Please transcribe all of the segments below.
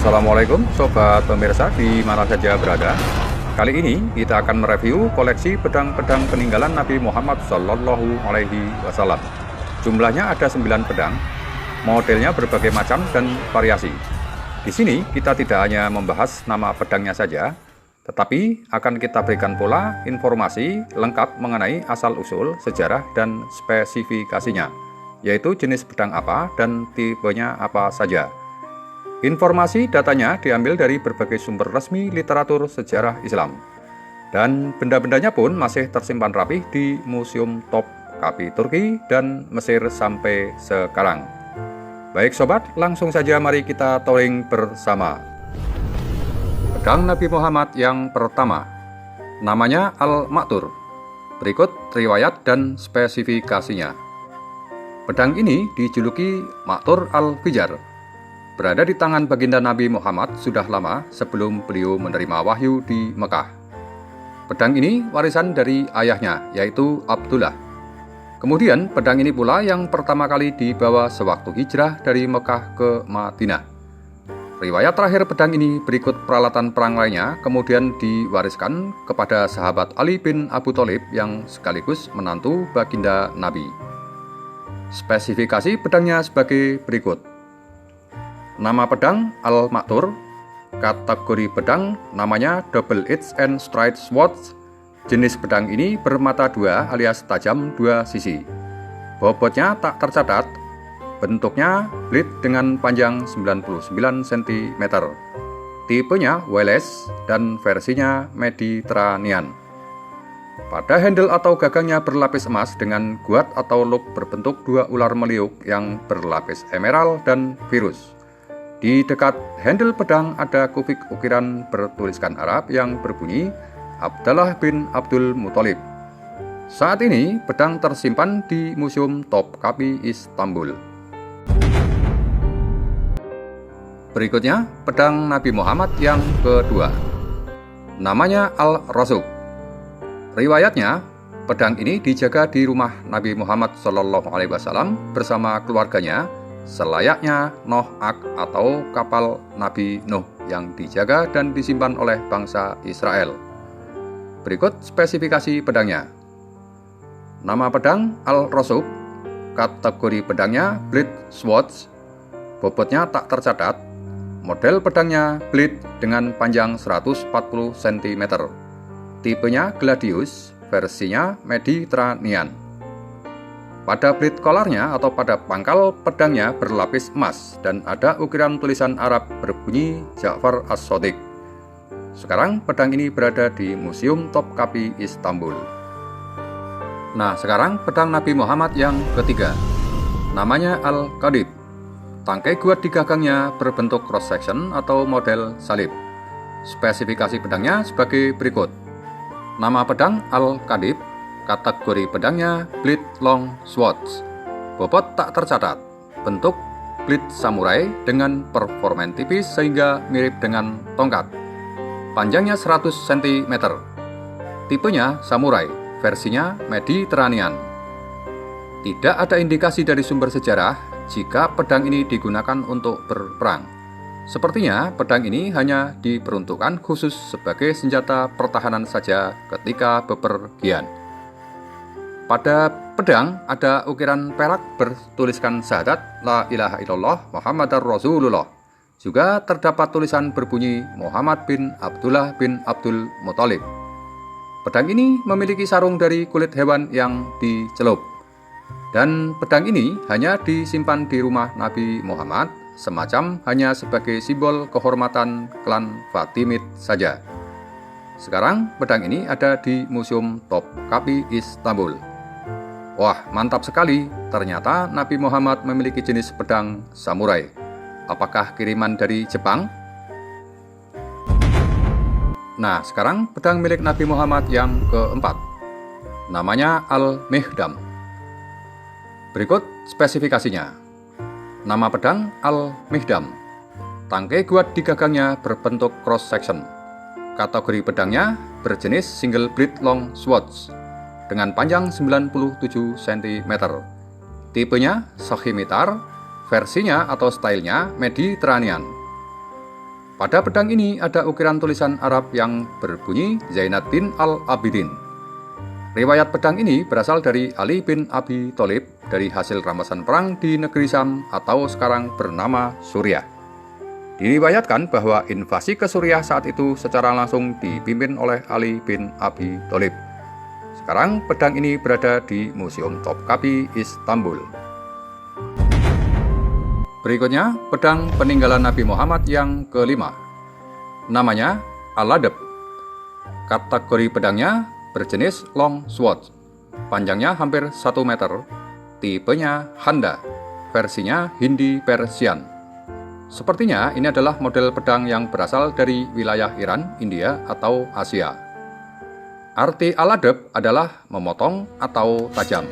Assalamualaikum Sobat pemirsa di mana saja berada. Kali ini kita akan mereview koleksi pedang-pedang peninggalan Nabi Muhammad Shallallahu Alaihi Wasallam. Jumlahnya ada 9 pedang, modelnya berbagai macam dan variasi. Di sini kita tidak hanya membahas nama pedangnya saja, tetapi akan kita berikan pula informasi lengkap mengenai asal-usul, sejarah, dan spesifikasinya, yaitu jenis pedang apa dan tipenya apa saja. Informasi datanya diambil dari berbagai sumber resmi literatur sejarah Islam. Dan benda-bendanya pun masih tersimpan rapih di Museum Topkapi Turki dan Mesir sampai sekarang. Baik sobat, langsung saja mari kita touring bersama. Pedang Nabi Muhammad yang pertama, namanya Al-Ma'thur. Berikut riwayat dan spesifikasinya. Pedang ini dijuluki Ma'thur Al-Fijar. Berada di tangan baginda Nabi Muhammad sudah lama sebelum beliau menerima wahyu di Mekah. Pedang ini warisan dari ayahnya, yaitu Abdullah. Kemudian pedang ini pula yang pertama kali dibawa sewaktu hijrah dari Mekah ke Madinah. Riwayat terakhir pedang ini berikut peralatan perang lainnya kemudian diwariskan kepada sahabat Ali bin Abu Thalib yang sekaligus menantu baginda Nabi. Spesifikasi pedangnya sebagai berikut. Nama pedang Al-Ma'thur. Kategori pedang namanya Double Edge and Straight Swords. Jenis pedang ini bermata dua alias tajam dua sisi. Bobotnya tak tercatat. Bentuknya blade dengan panjang 99 cm. Tipenya wireless dan versinya Mediterranean. Pada handle atau gagangnya berlapis emas dengan guard atau loop berbentuk dua ular meliuk yang berlapis emerald dan virus. Di dekat handle pedang ada kufik ukiran bertuliskan Arab yang berbunyi Abdullah bin Abdul Muthalib. Saat ini pedang tersimpan di Museum Topkapi Istanbul. Berikutnya pedang Nabi Muhammad yang kedua. Namanya Al-Rasuk. Riwayatnya, pedang ini dijaga di rumah Nabi Muhammad SAW bersama keluarganya, selayaknya Noah atau kapal Nabi Nuh yang dijaga dan disimpan oleh bangsa Israel. Berikut spesifikasi pedangnya. Nama pedang Al-Rasuk. Kategori pedangnya Blade Swords. Bobotnya tak tercatat. Model pedangnya blade dengan panjang 140 cm. Tipenya Gladius, versinya Mediterranean. Pada blade collarnya atau pada pangkal pedangnya berlapis emas dan ada ukiran tulisan Arab berbunyi Ja'far As-Shadiq. Sekarang pedang ini berada di Museum Topkapi Istanbul. Nah, sekarang pedang Nabi Muhammad yang ketiga. Namanya Al-Qadib. Tangkai guard di gagangnya berbentuk cross section atau model salib. Spesifikasi pedangnya sebagai berikut. Nama pedang Al-Qadib. Kategori pedangnya blade long swords. Bobot tak tercatat. Bentuk blade samurai dengan performan tipis sehingga mirip dengan tongkat. Panjangnya 100 cm. Tipenya samurai, versinya Mediterranean. Tidak ada indikasi dari sumber sejarah jika pedang ini digunakan untuk berperang. Sepertinya pedang ini hanya diperuntukkan khusus sebagai senjata pertahanan saja ketika bepergian. Pada pedang ada ukiran perak bertuliskan syahadat La ilaha illallah Muhammadar Rasulullah. Juga terdapat tulisan berbunyi Muhammad bin Abdullah bin Abdul Muthalib. Pedang ini memiliki sarung dari kulit hewan yang dicelup. Dan pedang ini hanya disimpan di rumah Nabi Muhammad, semacam hanya sebagai simbol kehormatan klan Fatimid saja. Sekarang pedang ini ada di Museum Topkapi Istanbul. Wah, mantap sekali. Ternyata Nabi Muhammad memiliki jenis pedang samurai. Apakah kiriman dari Jepang? Nah, sekarang pedang milik Nabi Muhammad yang keempat. Namanya Al-Mihdam. Berikut spesifikasinya. Nama pedang Al-Mihdam. Tangkai guard di gagangnya berbentuk cross section. Kategori pedangnya berjenis single blade long swords dengan panjang 97 cm. Tipenya Scimitar, versinya atau stylenya Mediterranean. Pada pedang ini ada ukiran tulisan Arab yang berbunyi Zainuddin al-Abidin. Riwayat pedang ini berasal dari Ali bin Abi Thalib dari hasil rampasan perang di negeri Syam atau sekarang bernama Suriah. Diriwayatkan bahwa invasi ke Suriah saat itu secara langsung dipimpin oleh Ali bin Abi Thalib. Sekarang pedang ini berada di Museum Topkapi, Istanbul. Berikutnya, pedang peninggalan Nabi Muhammad yang kelima. Namanya Al-Adab. Kategori pedangnya berjenis long sword. Panjangnya hampir 1 meter. Tipenya Handa. Versinya Hindi Persian. Sepertinya ini adalah model pedang yang berasal dari wilayah Iran, India, atau Asia. Arti Al-Adab adalah memotong atau tajam.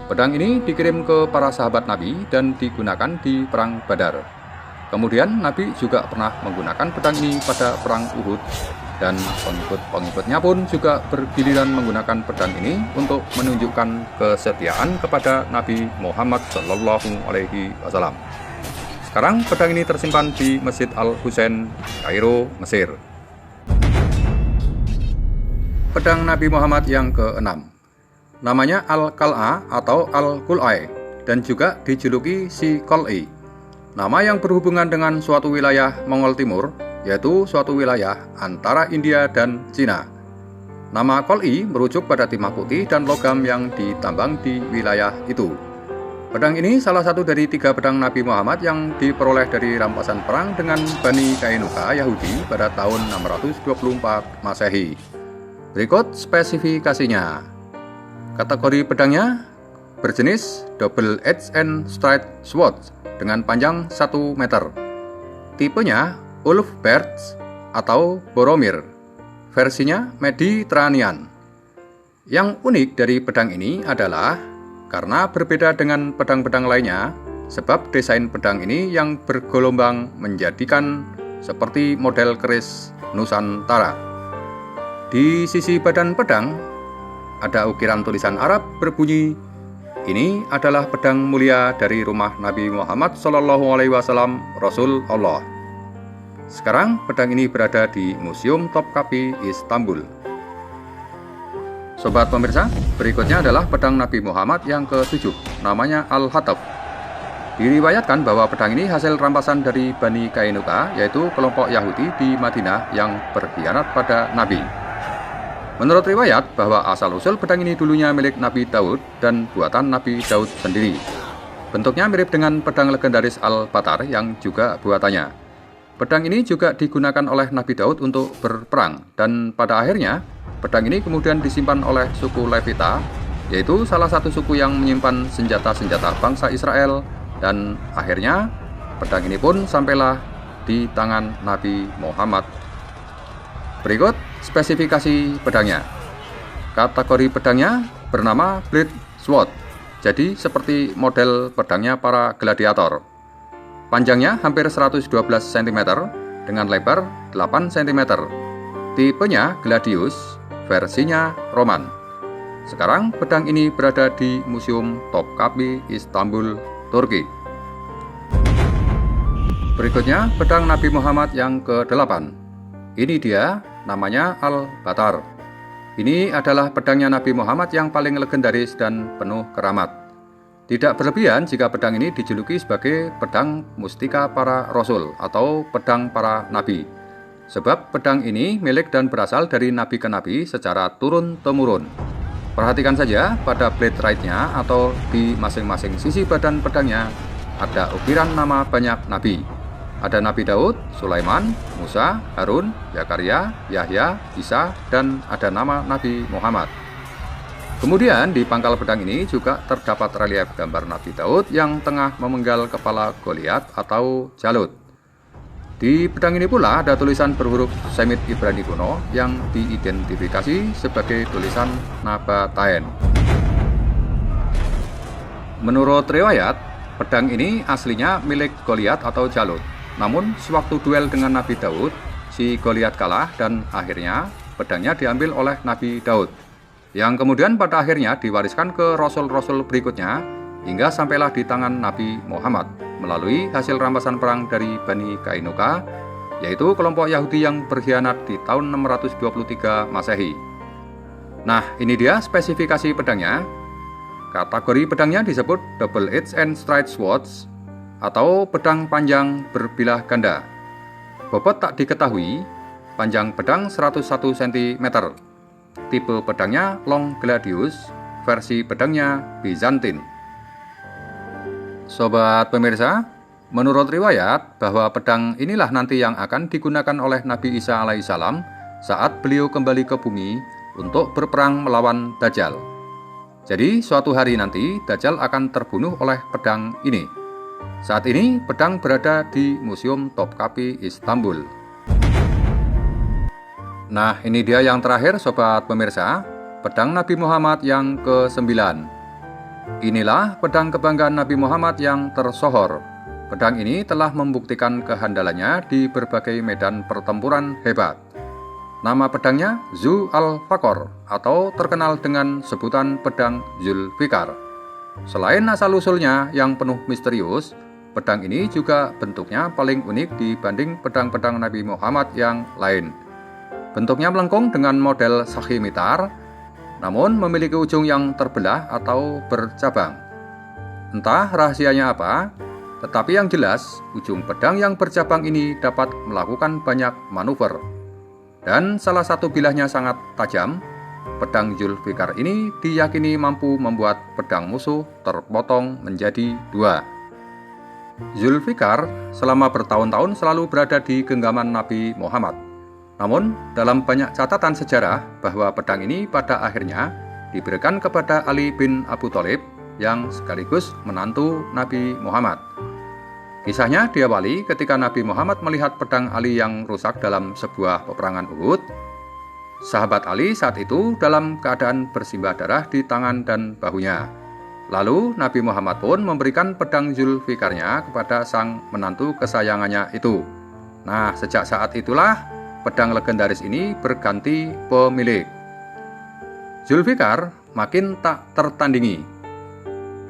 Pedang ini dikirim ke para sahabat Nabi dan digunakan di Perang Badar. Kemudian Nabi juga pernah menggunakan pedang ini pada Perang Uhud, dan pengikut-pengikutnya pun juga bergiliran menggunakan pedang ini untuk menunjukkan kesetiaan kepada Nabi Muhammad SAW. Sekarang pedang ini tersimpan di Masjid Al-Husain, Kairo, Mesir. Pedang Nabi Muhammad yang ke-6. Namanya Al-Qal'a atau Al-Qul'ai dan juga dijuluki Si Qol'i. Nama yang berhubungan dengan suatu wilayah Mongol Timur, yaitu suatu wilayah antara India dan Cina. Nama Qol'i merujuk pada timah putih dan logam yang ditambang di wilayah itu. Pedang ini salah satu dari 3 pedang Nabi Muhammad yang diperoleh dari rampasan perang dengan Bani Kainuka Yahudi pada tahun 624 Masehi. Berikut spesifikasinya. Kategori pedangnya berjenis double edge and straight sword dengan panjang 1 meter. Tipenya Ulf-Berts atau Boromir. Versinya Mediterranean. Yang unik dari pedang ini adalah karena berbeda dengan pedang-pedang lainnya, sebab desain pedang ini yang bergelombang menjadikan seperti model keris Nusantara. Di sisi badan pedang ada ukiran tulisan Arab berbunyi, "Ini adalah pedang mulia dari rumah Nabi Muhammad SAW, Rasul Allah." Sekarang pedang ini berada di Museum Topkapi, Istanbul. Sobat pemirsa, berikutnya adalah pedang Nabi Muhammad yang ke-7, namanya Al-Hatab. Diriwayatkan bahwa pedang ini hasil rampasan dari Bani Kainuka, yaitu kelompok Yahudi di Madinah yang berkhianat pada Nabi. Menurut riwayat bahwa asal-usul pedang ini dulunya milik Nabi Daud dan buatan Nabi Daud sendiri. Bentuknya mirip dengan pedang legendaris Al-Batar yang juga buatannya. Pedang ini juga digunakan oleh Nabi Daud untuk berperang, dan pada akhirnya pedang ini kemudian disimpan oleh suku Levita, yaitu salah satu suku yang menyimpan senjata-senjata bangsa Israel, dan akhirnya pedang ini pun sampailah di tangan Nabi Muhammad. Berikut spesifikasi pedangnya. Kategori pedangnya bernama Blade Sword, jadi seperti model pedangnya para gladiator. Panjangnya hampir 112 cm dengan lebar 8 cm. Tipenya Gladius, versinya Roman. Sekarang pedang ini berada di Museum Topkapi, Istanbul, Turki. Berikutnya pedang Nabi Muhammad yang ke-8. Ini dia, namanya Al-Batar. Ini adalah pedangnya Nabi Muhammad yang paling legendaris dan penuh keramat. Tidak berlebihan jika pedang ini dijuluki sebagai pedang mustika para rasul atau pedang para nabi. Sebab pedang ini milik dan berasal dari nabi ke nabi secara turun-temurun. Perhatikan saja pada blade right-nya atau di masing-masing sisi badan pedangnya ada ukiran nama banyak nabi. Ada Nabi Daud, Sulaiman, Musa, Harun, Zakaria, Yahya, Isa, dan ada nama Nabi Muhammad. Kemudian di pangkal pedang ini juga terdapat relief gambar Nabi Daud yang tengah memenggal kepala Goliat atau Jalut. Di pedang ini pula ada tulisan berhuruf Semit Ibrani kuno yang diidentifikasi sebagai tulisan Nabatain. Menurut riwayat, pedang ini aslinya milik Goliat atau Jalut. Namun, sewaktu duel dengan Nabi Daud, si Goliat kalah dan akhirnya pedangnya diambil oleh Nabi Daud, yang kemudian pada akhirnya diwariskan ke rasul-rasul berikutnya hingga sampailah di tangan Nabi Muhammad melalui hasil rampasan perang dari Bani Kainuka, yaitu kelompok Yahudi yang berkhianat di tahun 623 Masehi. Nah, ini dia spesifikasi pedangnya. Kategori pedangnya disebut double edge and straight swords atau pedang panjang berbilah ganda. Bobot tak diketahui, panjang pedang 101 cm. Tipe pedangnya long gladius, versi pedangnya Byzantine. Sobat pemirsa, menurut riwayat bahwa pedang inilah nanti yang akan digunakan oleh Nabi Isa alaihissalam saat beliau kembali ke bumi untuk berperang melawan Dajjal. Jadi suatu hari nanti Dajjal akan terbunuh oleh pedang ini. Saat ini pedang berada di Museum Topkapi Istanbul. Nah, ini dia yang terakhir sobat pemirsa, pedang Nabi Muhammad yang ke-9. Inilah pedang kebanggaan Nabi Muhammad yang tersohor. Pedang ini telah membuktikan kehandalannya di berbagai medan pertempuran hebat. Nama pedangnya Zu al-Fakor atau terkenal dengan sebutan pedang Zulfikar. Selain asal-usulnya yang penuh misterius, pedang ini juga bentuknya paling unik dibanding pedang-pedang Nabi Muhammad yang lain. Bentuknya melengkung dengan model sakhimitar, namun memiliki ujung yang terbelah atau bercabang. Entah rahasianya apa, tetapi yang jelas, ujung pedang yang bercabang ini dapat melakukan banyak manuver. Dan salah satu bilahnya sangat tajam. Pedang Zulfikar ini diyakini mampu membuat pedang musuh terpotong menjadi 2. Zulfikar selama bertahun-tahun selalu berada di genggaman Nabi Muhammad. Namun, dalam banyak catatan sejarah bahwa pedang ini pada akhirnya diberikan kepada Ali bin Abu Thalib yang sekaligus menantu Nabi Muhammad. Kisahnya diawali ketika Nabi Muhammad melihat pedang Ali yang rusak dalam sebuah peperangan Uhud. Sahabat Ali saat itu dalam keadaan bersimbah darah di tangan dan bahunya. Lalu Nabi Muhammad pun memberikan pedang Zulfikarnya kepada sang menantu kesayangannya itu. Nah, sejak saat itulah pedang legendaris ini berganti pemilik. Zulfikar makin tak tertandingi.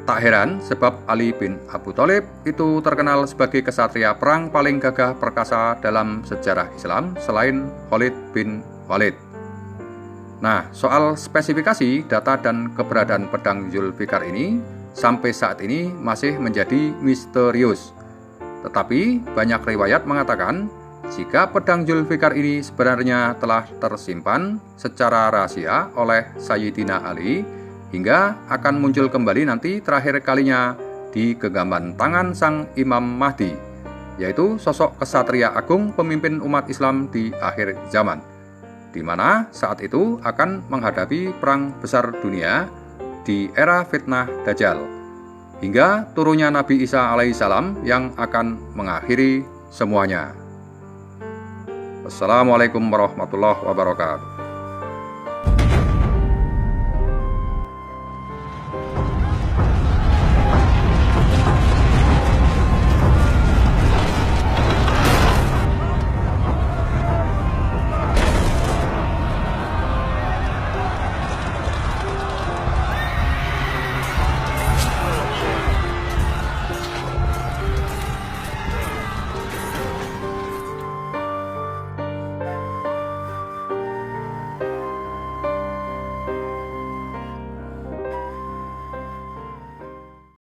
Tak heran sebab Ali bin Abu Thalib itu terkenal sebagai kesatria perang paling gagah perkasa dalam sejarah Islam selain Khalid bin Walid. Nah, soal spesifikasi, data dan keberadaan pedang Zulfikar ini sampai saat ini masih menjadi misterius. Tetapi banyak riwayat mengatakan jika pedang Zulfikar ini sebenarnya telah tersimpan secara rahasia oleh Sayyidina Ali hingga akan muncul kembali nanti terakhir kalinya di genggaman tangan sang Imam Mahdi, yaitu sosok kesatria agung pemimpin umat Islam di akhir zaman, di mana saat itu akan menghadapi perang besar dunia di era fitnah Dajjal, hingga turunnya Nabi Isa alaihissalam yang akan mengakhiri semuanya. Wassalamualaikum warahmatullahi wabarakatuh.